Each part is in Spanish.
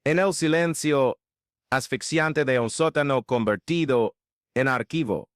En el silencio asfixiante de un sótano convertido en archivo,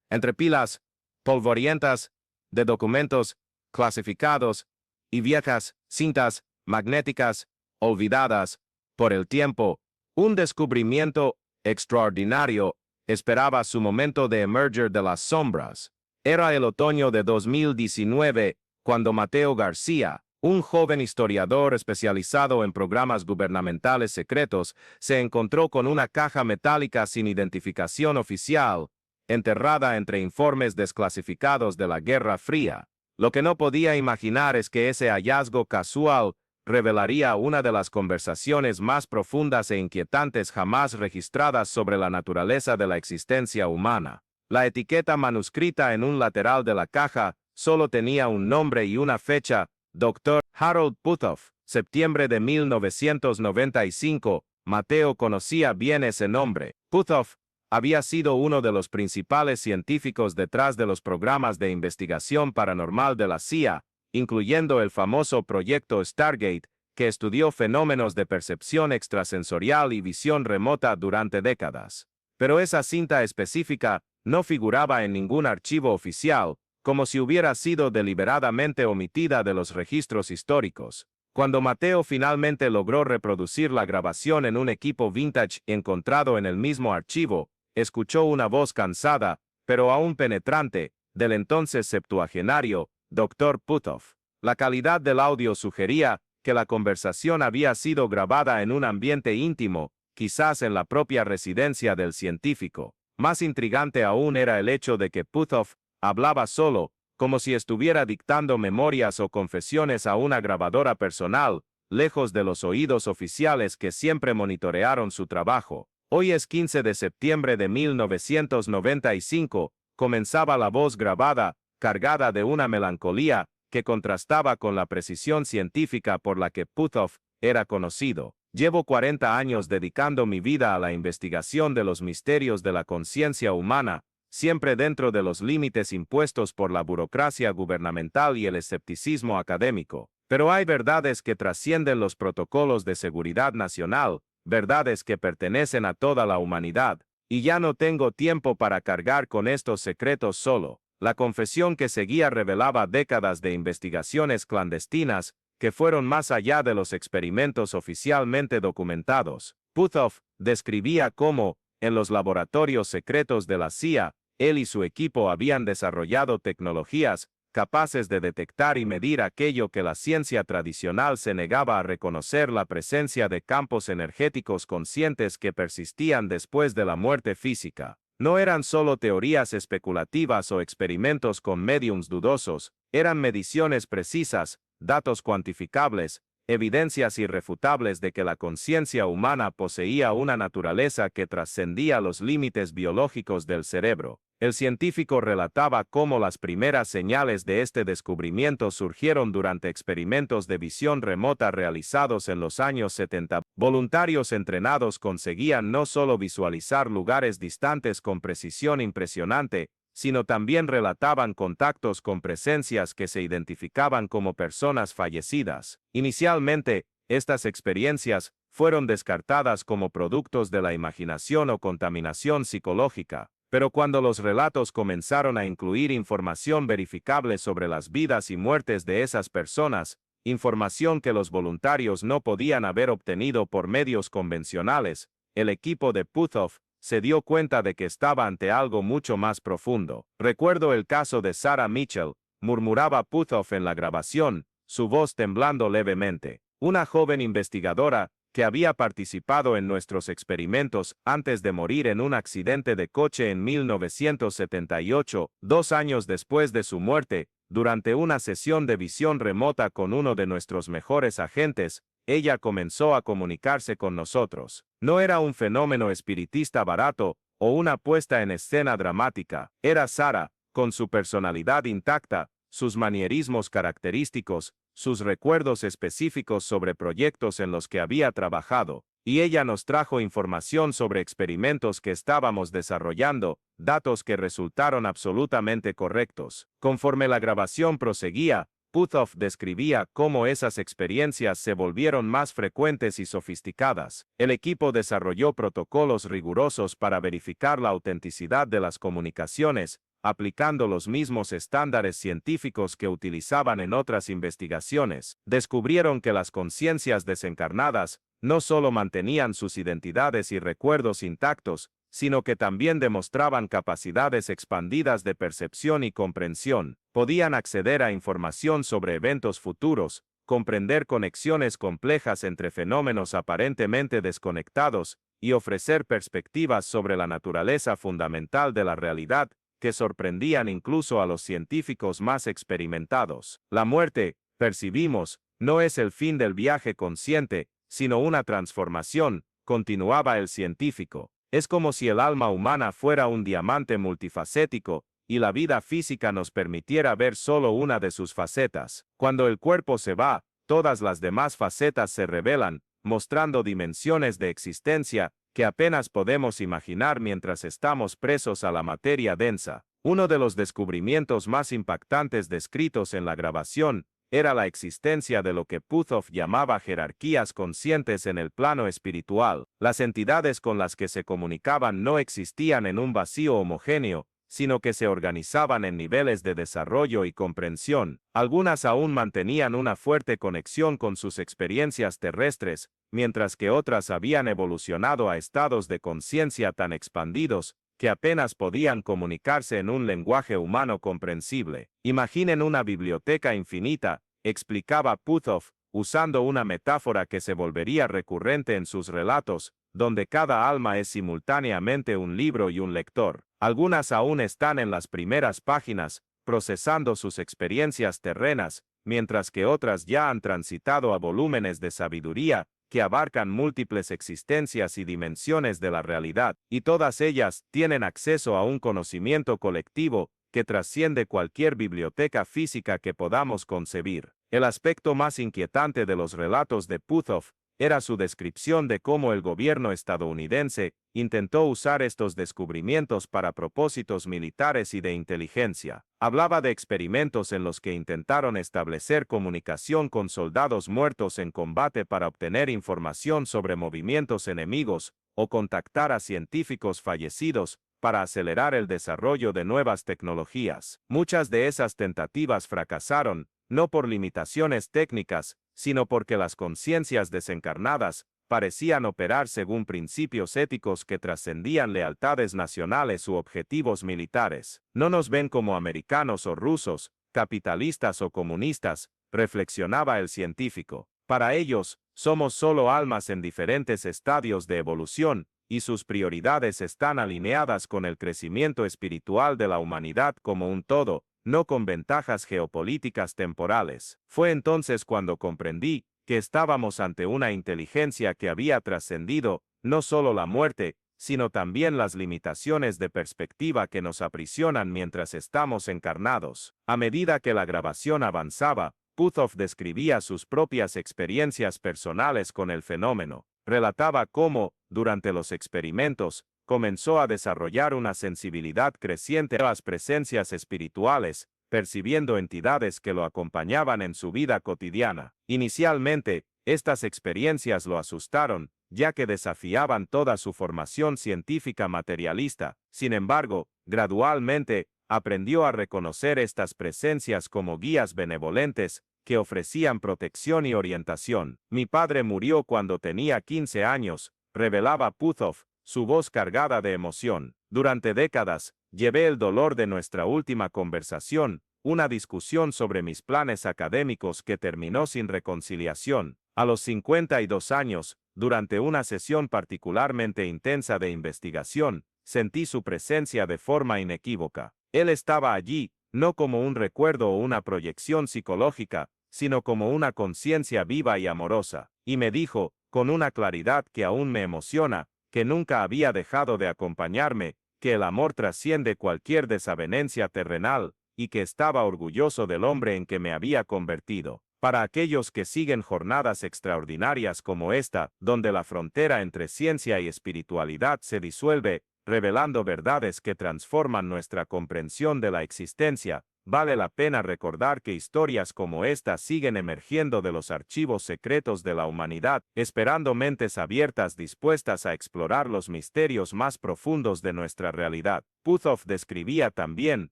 entre pilas polvorientas de documentos clasificados y viejas cintas magnéticas olvidadas por el tiempo, un descubrimiento extraordinario esperaba su momento de emerger de las sombras. Era el otoño de 2019 cuando Mateo García, un joven historiador especializado en programas gubernamentales secretos, se encontró con una caja metálica sin identificación oficial, enterrada entre informes desclasificados de la Guerra Fría. Lo que no podía imaginar es que ese hallazgo casual revelaría una de las conversaciones más profundas e inquietantes jamás registradas sobre la naturaleza de la existencia humana. La etiqueta manuscrita en un lateral de la caja solo tenía un nombre y una fecha: Dr. Harold Puthoff, septiembre de 1995. Mateo conocía bien ese nombre. Puthoff había sido uno de los principales científicos detrás de los programas de investigación paranormal de la CIA, incluyendo el famoso proyecto Stargate, que estudió fenómenos de percepción extrasensorial y visión remota durante décadas. Pero esa cinta específica no figuraba en ningún archivo oficial, como si hubiera sido deliberadamente omitida de los registros históricos. Cuando Mateo finalmente logró reproducir la grabación en un equipo vintage encontrado en el mismo archivo, escuchó una voz cansada, pero aún penetrante, del entonces septuagenario Dr. Puthoff. La calidad del audio sugería que la conversación había sido grabada en un ambiente íntimo, quizás en la propia residencia del científico. Más intrigante aún era el hecho de que Puthoff hablaba solo, como si estuviera dictando memorias o confesiones a una grabadora personal, lejos de los oídos oficiales que siempre monitorearon su trabajo. Hoy es 15 de septiembre de 1995, comenzaba la voz grabada, cargada de una melancolía que contrastaba con la precisión científica por la que Puthoff era conocido. Llevo 40 años dedicando mi vida a la investigación de los misterios de la conciencia humana, siempre dentro de los límites impuestos por la burocracia gubernamental y el escepticismo académico. Pero hay verdades que trascienden los protocolos de seguridad nacional, verdades que pertenecen a toda la humanidad, y ya no tengo tiempo para cargar con estos secretos solo. La confesión que seguía revelaba décadas de investigaciones clandestinas que fueron más allá de los experimentos oficialmente documentados. Puthoff describía cómo, en los laboratorios secretos de la CIA, él y su equipo habían desarrollado tecnologías capaces de detectar y medir aquello que la ciencia tradicional se negaba a reconocer: la presencia de campos energéticos conscientes que persistían después de la muerte física. No eran solo teorías especulativas o experimentos con médiums dudosos, eran mediciones precisas, datos cuantificables, evidencias irrefutables de que la conciencia humana poseía una naturaleza que trascendía los límites biológicos del cerebro. El científico relataba cómo las primeras señales de este descubrimiento surgieron durante experimentos de visión remota realizados en los años 70. Voluntarios entrenados conseguían no solo visualizar lugares distantes con precisión impresionante, sino también relataban contactos con presencias que se identificaban como personas fallecidas. Inicialmente, estas experiencias fueron descartadas como productos de la imaginación o contaminación psicológica. Pero cuando los relatos comenzaron a incluir información verificable sobre las vidas y muertes de esas personas, información que los voluntarios no podían haber obtenido por medios convencionales, el equipo de Puthoff se dio cuenta de que estaba ante algo mucho más profundo. Recuerdo el caso de Sarah Mitchell, murmuraba Puthoff en la grabación, su voz temblando levemente. Una joven investigadora que había participado en nuestros experimentos antes de morir en un accidente de coche en 1978, 2 años después de su muerte, durante una sesión de visión remota con uno de nuestros mejores agentes, ella comenzó a comunicarse con nosotros. No era un fenómeno espiritista barato o una puesta en escena dramática, era Sarah, con su personalidad intacta, sus manierismos característicos, sus recuerdos específicos sobre proyectos en los que había trabajado, y ella nos trajo información sobre experimentos que estábamos desarrollando, datos que resultaron absolutamente correctos. Conforme la grabación proseguía, Puthoff describía cómo esas experiencias se volvieron más frecuentes y sofisticadas. El equipo desarrolló protocolos rigurosos para verificar la autenticidad de las comunicaciones, aplicando los mismos estándares científicos que utilizaban en otras investigaciones. Descubrieron que las conciencias desencarnadas no solo mantenían sus identidades y recuerdos intactos, sino que también demostraban capacidades expandidas de percepción y comprensión. Podían acceder a información sobre eventos futuros, comprender conexiones complejas entre fenómenos aparentemente desconectados, y ofrecer perspectivas sobre la naturaleza fundamental de la realidad, que sorprendían incluso a los científicos más experimentados. La muerte, percibimos, no es el fin del viaje consciente, sino una transformación, continuaba el científico. Es como si el alma humana fuera un diamante multifacético, y la vida física nos permitiera ver solo una de sus facetas. Cuando el cuerpo se va, todas las demás facetas se revelan, mostrando dimensiones de existencia que apenas podemos imaginar mientras estamos presos a la materia densa. Uno de los descubrimientos más impactantes descritos en la grabación era la existencia de lo que Puthoff llamaba jerarquías conscientes en el plano espiritual. Las entidades con las que se comunicaban no existían en un vacío homogéneo, sino que se organizaban en niveles de desarrollo y comprensión. Algunas aún mantenían una fuerte conexión con sus experiencias terrestres, mientras que otras habían evolucionado a estados de conciencia tan expandidos que apenas podían comunicarse en un lenguaje humano comprensible. Imaginen una biblioteca infinita, explicaba Puthoff, usando una metáfora que se volvería recurrente en sus relatos, donde cada alma es simultáneamente un libro y un lector. Algunas aún están en las primeras páginas, procesando sus experiencias terrenas, mientras que otras ya han transitado a volúmenes de sabiduría que abarcan múltiples existencias y dimensiones de la realidad, y todas ellas tienen acceso a un conocimiento colectivo que trasciende cualquier biblioteca física que podamos concebir. El aspecto más inquietante de los relatos de Puthoff era su descripción de cómo el gobierno estadounidense intentó usar estos descubrimientos para propósitos militares y de inteligencia. Hablaba de experimentos en los que intentaron establecer comunicación con soldados muertos en combate para obtener información sobre movimientos enemigos, o contactar a científicos fallecidos para acelerar el desarrollo de nuevas tecnologías. Muchas de esas tentativas fracasaron, no por limitaciones técnicas, sino porque las conciencias desencarnadas parecían operar según principios éticos que trascendían lealtades nacionales u objetivos militares. No nos ven como americanos o rusos, capitalistas o comunistas, reflexionaba el científico. Para ellos, somos solo almas en diferentes estadios de evolución, y sus prioridades están alineadas con el crecimiento espiritual de la humanidad como un todo, no con ventajas geopolíticas temporales. Fue entonces cuando comprendí que estábamos ante una inteligencia que había trascendido no solo la muerte, sino también las limitaciones de perspectiva que nos aprisionan mientras estamos encarnados. A medida que la grabación avanzaba, Puthoff describía sus propias experiencias personales con el fenómeno. Relataba cómo, durante los experimentos, comenzó a desarrollar una sensibilidad creciente a las presencias espirituales, percibiendo entidades que lo acompañaban en su vida cotidiana. Inicialmente, estas experiencias lo asustaron, ya que desafiaban toda su formación científica materialista. Sin embargo, gradualmente, aprendió a reconocer estas presencias como guías benevolentes, que ofrecían protección y orientación. Mi padre murió cuando tenía 15 años, revelaba Puthoff, su voz cargada de emoción. Durante décadas, llevé el dolor de nuestra última conversación, una discusión sobre mis planes académicos que terminó sin reconciliación. A los 52 años, durante una sesión particularmente intensa de investigación, sentí su presencia de forma inequívoca. Él estaba allí, no como un recuerdo o una proyección psicológica, sino como una conciencia viva y amorosa, y me dijo, con una claridad que aún me emociona, que nunca había dejado de acompañarme, que el amor trasciende cualquier desavenencia terrenal, y que estaba orgulloso del hombre en que me había convertido. Para aquellos que siguen jornadas extraordinarias como esta, donde la frontera entre ciencia y espiritualidad se disuelve, revelando verdades que transforman nuestra comprensión de la existencia, Vale la pena recordar que historias como esta siguen emergiendo de los archivos secretos de la humanidad, esperando mentes abiertas dispuestas a explorar los misterios más profundos de nuestra realidad. Puthoff describía también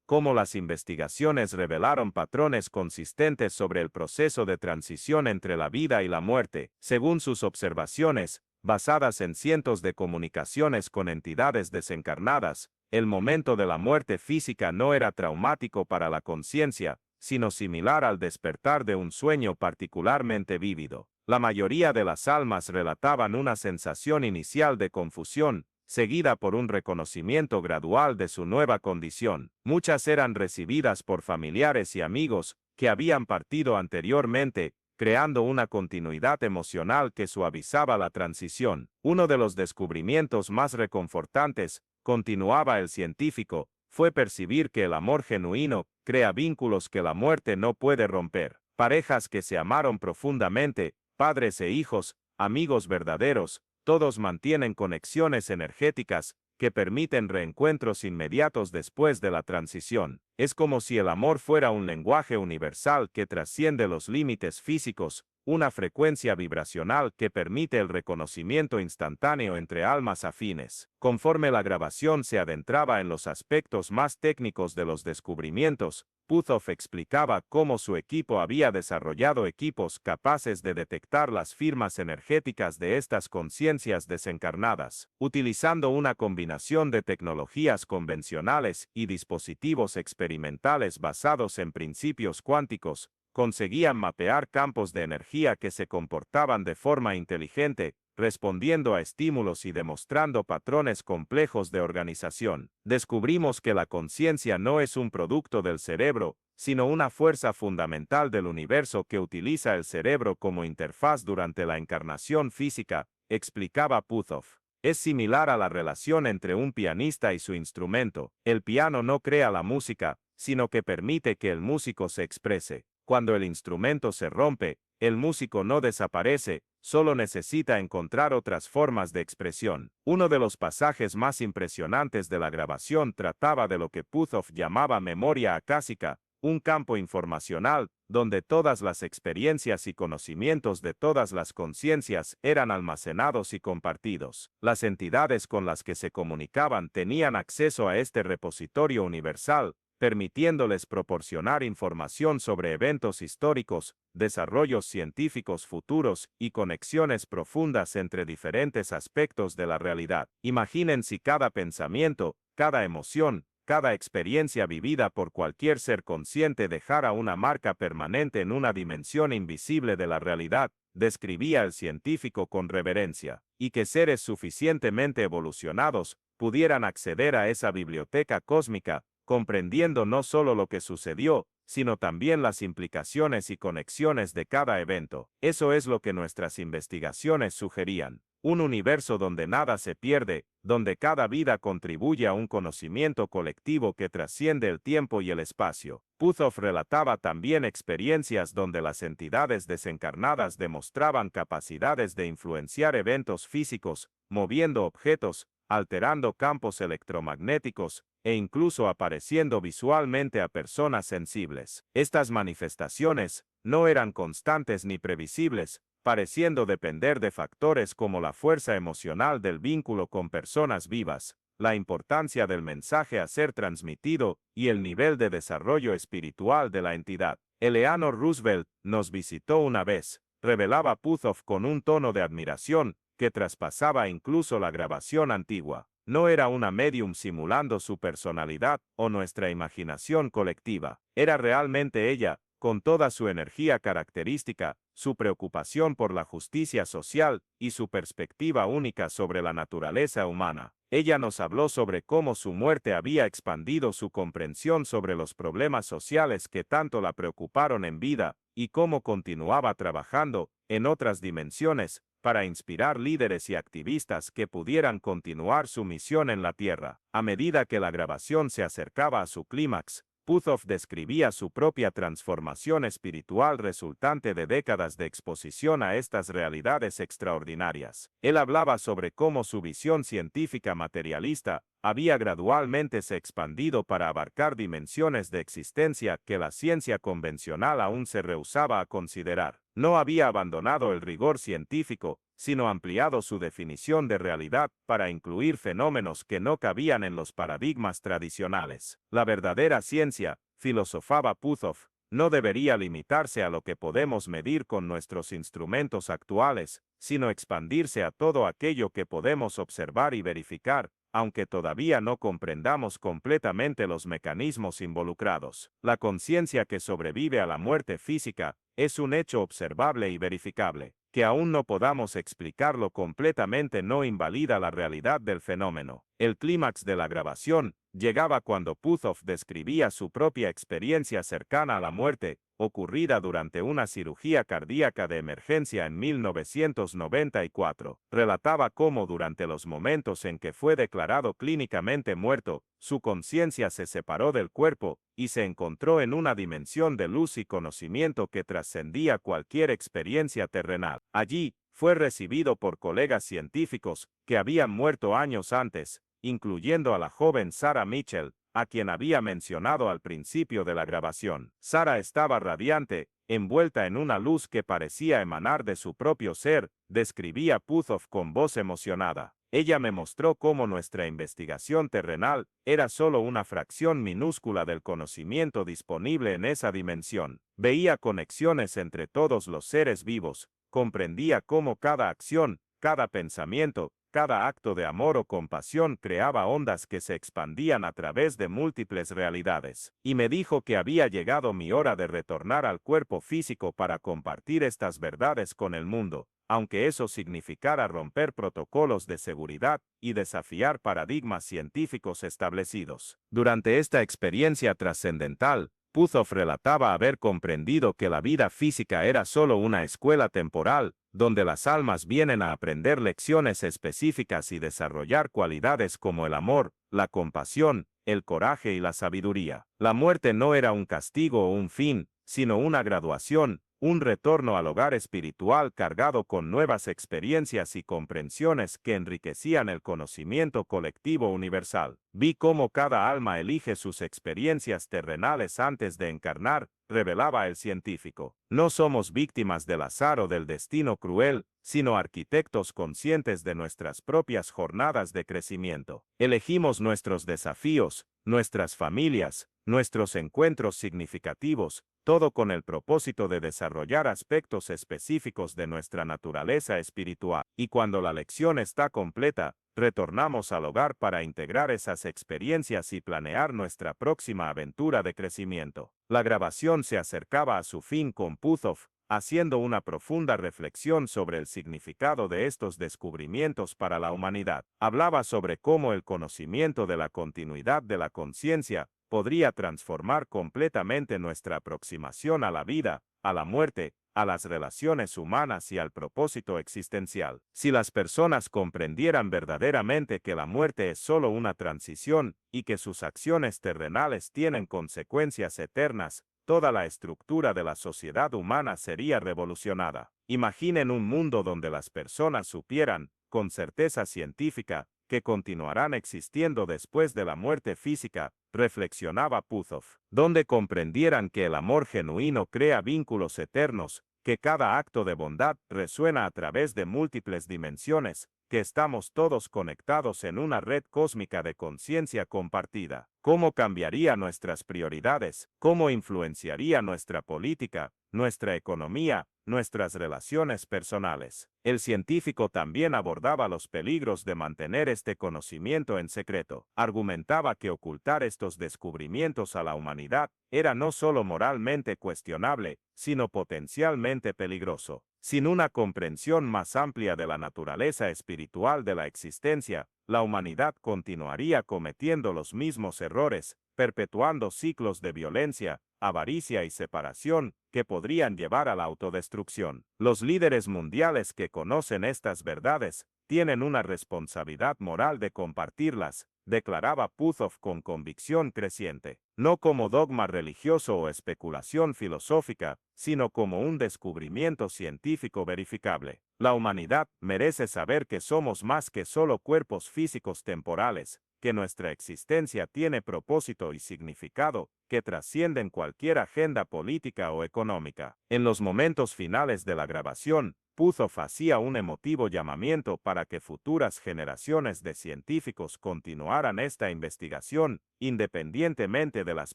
cómo las investigaciones revelaron patrones consistentes sobre el proceso de transición entre la vida y la muerte. Según sus observaciones, basadas en cientos de comunicaciones con entidades desencarnadas, el momento de la muerte física no era traumático para la conciencia, sino similar al despertar de un sueño particularmente vívido. La mayoría de las almas relataban una sensación inicial de confusión, seguida por un reconocimiento gradual de su nueva condición. Muchas eran recibidas por familiares y amigos que habían partido anteriormente, creando una continuidad emocional que suavizaba la transición. Uno de los descubrimientos más reconfortantes, continuaba el científico, fue percibir que el amor genuino crea vínculos que la muerte no puede romper. Parejas que se amaron profundamente, padres e hijos, amigos verdaderos, todos mantienen conexiones energéticas que permiten reencuentros inmediatos después de la transición. Es como si el amor fuera un lenguaje universal que trasciende los límites físicos, una frecuencia vibracional que permite el reconocimiento instantáneo entre almas afines. Conforme la grabación se adentraba en los aspectos más técnicos de los descubrimientos, Puthoff explicaba cómo su equipo había desarrollado equipos capaces de detectar las firmas energéticas de estas conciencias desencarnadas, utilizando una combinación de tecnologías convencionales y dispositivos experimentales basados en principios cuánticos. Conseguían mapear campos de energía que se comportaban de forma inteligente, respondiendo a estímulos y demostrando patrones complejos de organización. Descubrimos que la conciencia no es un producto del cerebro, sino una fuerza fundamental del universo que utiliza el cerebro como interfaz durante la encarnación física, explicaba Puthoff. Es similar a la relación entre un pianista y su instrumento. El piano no crea la música, sino que permite que el músico se exprese. Cuando el instrumento se rompe, el músico no desaparece, solo necesita encontrar otras formas de expresión. Uno de los pasajes más impresionantes de la grabación trataba de lo que Puthoff llamaba memoria acásica, un campo informacional donde todas las experiencias y conocimientos de todas las conciencias eran almacenados y compartidos. Las entidades con las que se comunicaban tenían acceso a este repositorio universal, permitiéndoles proporcionar información sobre eventos históricos, desarrollos científicos futuros y conexiones profundas entre diferentes aspectos de la realidad. Imaginen si cada pensamiento, cada emoción, cada experiencia vivida por cualquier ser consciente dejara una marca permanente en una dimensión invisible de la realidad, describía el científico con reverencia, y que seres suficientemente evolucionados pudieran acceder a esa biblioteca cósmica, comprendiendo no solo lo que sucedió, sino también las implicaciones y conexiones de cada evento. Eso es lo que nuestras investigaciones sugerían. Un universo donde nada se pierde, donde cada vida contribuye a un conocimiento colectivo que trasciende el tiempo y el espacio. Puthoff relataba también experiencias donde las entidades desencarnadas demostraban capacidades de influenciar eventos físicos, moviendo objetos, alterando campos electromagnéticos, e incluso apareciendo visualmente a personas sensibles. Estas manifestaciones no eran constantes ni previsibles, pareciendo depender de factores como la fuerza emocional del vínculo con personas vivas, la importancia del mensaje a ser transmitido y el nivel de desarrollo espiritual de la entidad. Eleanor Roosevelt nos visitó una vez, revelaba Puthoff con un tono de admiración que traspasaba incluso la grabación antigua. No era una medium simulando su personalidad o nuestra imaginación colectiva. Era realmente ella, con toda su energía característica, su preocupación por la justicia social y su perspectiva única sobre la naturaleza humana. Ella nos habló sobre cómo su muerte había expandido su comprensión sobre los problemas sociales que tanto la preocuparon en vida, y cómo continuaba trabajando, en otras dimensiones, para inspirar líderes y activistas que pudieran continuar su misión en la Tierra. A medida que la grabación se acercaba a su clímax, Puthoff describía su propia transformación espiritual resultante de décadas de exposición a estas realidades extraordinarias. Él hablaba sobre cómo su visión científica materialista había gradualmente se expandido para abarcar dimensiones de existencia que la ciencia convencional aún se rehusaba a considerar. No había abandonado el rigor científico, sino ampliado su definición de realidad para incluir fenómenos que no cabían en los paradigmas tradicionales. La verdadera ciencia, filosofaba Puthoff, no debería limitarse a lo que podemos medir con nuestros instrumentos actuales, sino expandirse a todo aquello que podemos observar y verificar, aunque todavía no comprendamos completamente los mecanismos involucrados. La conciencia que sobrevive a la muerte física es un hecho observable y verificable. Que aún no podamos explicarlo completamente no invalida la realidad del fenómeno. El clímax de la grabación llegaba cuando Puthoff describía su propia experiencia cercana a la muerte, ocurrida durante una cirugía cardíaca de emergencia en 1994. Relataba cómo durante los momentos en que fue declarado clínicamente muerto, su conciencia se separó del cuerpo y se encontró en una dimensión de luz y conocimiento que trascendía cualquier experiencia terrenal. Allí, fue recibido por colegas científicos que habían muerto años antes, incluyendo a la joven Sarah Mitchell, a quien había mencionado al principio de la grabación. Sarah estaba radiante, envuelta en una luz que parecía emanar de su propio ser, describía Puthoff con voz emocionada. Ella me mostró cómo nuestra investigación terrenal era solo una fracción minúscula del conocimiento disponible en esa dimensión. Veía conexiones entre todos los seres vivos, comprendía cómo cada acción, cada pensamiento, cada acto de amor o compasión creaba ondas que se expandían a través de múltiples realidades. Y me dijo que había llegado mi hora de retornar al cuerpo físico para compartir estas verdades con el mundo, aunque eso significara romper protocolos de seguridad y desafiar paradigmas científicos establecidos. Durante esta experiencia trascendental, Puthoff relataba haber comprendido que la vida física era solo una escuela temporal, donde las almas vienen a aprender lecciones específicas y desarrollar cualidades como el amor, la compasión, el coraje y la sabiduría. La muerte no era un castigo o un fin, sino una graduación, un retorno al hogar espiritual cargado con nuevas experiencias y comprensiones que enriquecían el conocimiento colectivo universal. Vi cómo cada alma elige sus experiencias terrenales antes de encarnar, revelaba el científico. No somos víctimas del azar o del destino cruel, sino arquitectos conscientes de nuestras propias jornadas de crecimiento. Elegimos nuestros desafíos, nuestras familias, nuestros encuentros significativos, todo con el propósito de desarrollar aspectos específicos de nuestra naturaleza espiritual. Y cuando la lección está completa, retornamos al hogar para integrar esas experiencias y planear nuestra próxima aventura de crecimiento. La grabación se acercaba a su fin con Puthoff, haciendo una profunda reflexión sobre el significado de estos descubrimientos para la humanidad. Hablaba sobre cómo el conocimiento de la continuidad de la conciencia podría transformar completamente nuestra aproximación a la vida, a la muerte, a las relaciones humanas y al propósito existencial. Si las personas comprendieran verdaderamente que la muerte es solo una transición y que sus acciones terrenales tienen consecuencias eternas, toda la estructura de la sociedad humana sería revolucionada. Imaginen un mundo donde las personas supieran, con certeza científica, que continuarán existiendo después de la muerte física, reflexionaba Puthoff, donde comprendieran que el amor genuino crea vínculos eternos, que cada acto de bondad resuena a través de múltiples dimensiones, que estamos todos conectados en una red cósmica de conciencia compartida. ¿Cómo cambiaría nuestras prioridades? ¿Cómo influenciaría nuestra política, nuestra economía, nuestras relaciones personales? El científico también abordaba los peligros de mantener este conocimiento en secreto. Argumentaba que ocultar estos descubrimientos a la humanidad era no solo moralmente cuestionable, sino potencialmente peligroso. Sin una comprensión más amplia de la naturaleza espiritual de la existencia, la humanidad continuaría cometiendo los mismos errores, perpetuando ciclos de violencia, avaricia y separación que podrían llevar a la autodestrucción. Los líderes mundiales que conocen estas verdades tienen una responsabilidad moral de compartirlas, declaraba Puthoff con convicción creciente, no como dogma religioso o especulación filosófica, sino como un descubrimiento científico verificable. La humanidad merece saber que somos más que solo cuerpos físicos temporales, que nuestra existencia tiene propósito y significado que trascienden cualquier agenda política o económica. En los momentos finales de la grabación, Puthoff hacía un emotivo llamamiento para que futuras generaciones de científicos continuaran esta investigación, independientemente de las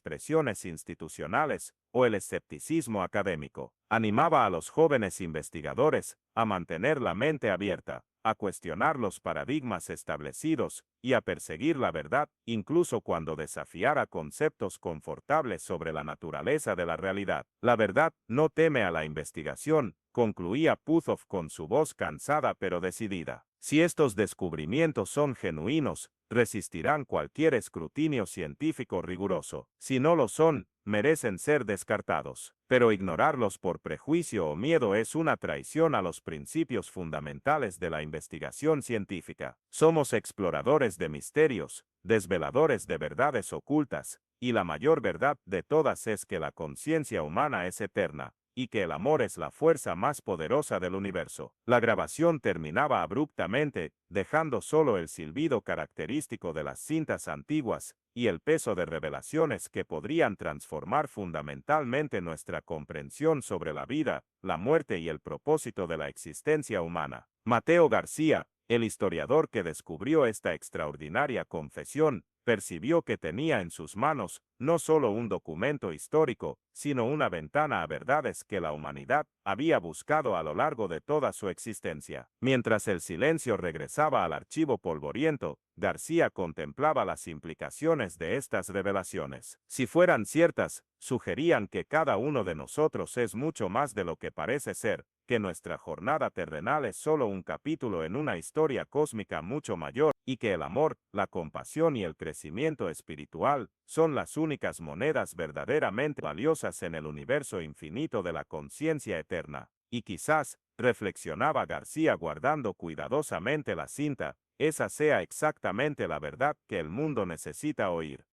presiones institucionales o el escepticismo académico. Animaba a los jóvenes investigadores a mantener la mente abierta, a cuestionar los paradigmas establecidos y a perseguir la verdad, incluso cuando desafiara conceptos confortables sobre la naturaleza de la realidad. La verdad no teme a la investigación, concluía Puthoff con su voz cansada pero decidida. Si estos descubrimientos son genuinos, resistirán cualquier escrutinio científico riguroso. Si no lo son, merecen ser descartados. Pero ignorarlos por prejuicio o miedo es una traición a los principios fundamentales de la investigación científica. Somos exploradores de misterios, desveladores de verdades ocultas, y la mayor verdad de todas es que la conciencia humana es eterna, y que el amor es la fuerza más poderosa del universo. La grabación terminaba abruptamente, dejando solo el silbido característico de las cintas antiguas y el peso de revelaciones que podrían transformar fundamentalmente nuestra comprensión sobre la vida, la muerte y el propósito de la existencia humana. Mateo García, el historiador que descubrió esta extraordinaria confesión, percibió que tenía en sus manos no solo un documento histórico, sino una ventana a verdades que la humanidad había buscado a lo largo de toda su existencia. Mientras el silencio regresaba al archivo polvoriento, García contemplaba las implicaciones de estas revelaciones. Si fueran ciertas, sugerían que cada uno de nosotros es mucho más de lo que parece ser, que nuestra jornada terrenal es solo un capítulo en una historia cósmica mucho mayor, y que el amor, la compasión y el crecimiento espiritual son las únicas monedas verdaderamente valiosas en el universo infinito de la conciencia eterna. Y quizás, reflexionaba García guardando cuidadosamente la cinta, esa sea exactamente la verdad que el mundo necesita oír.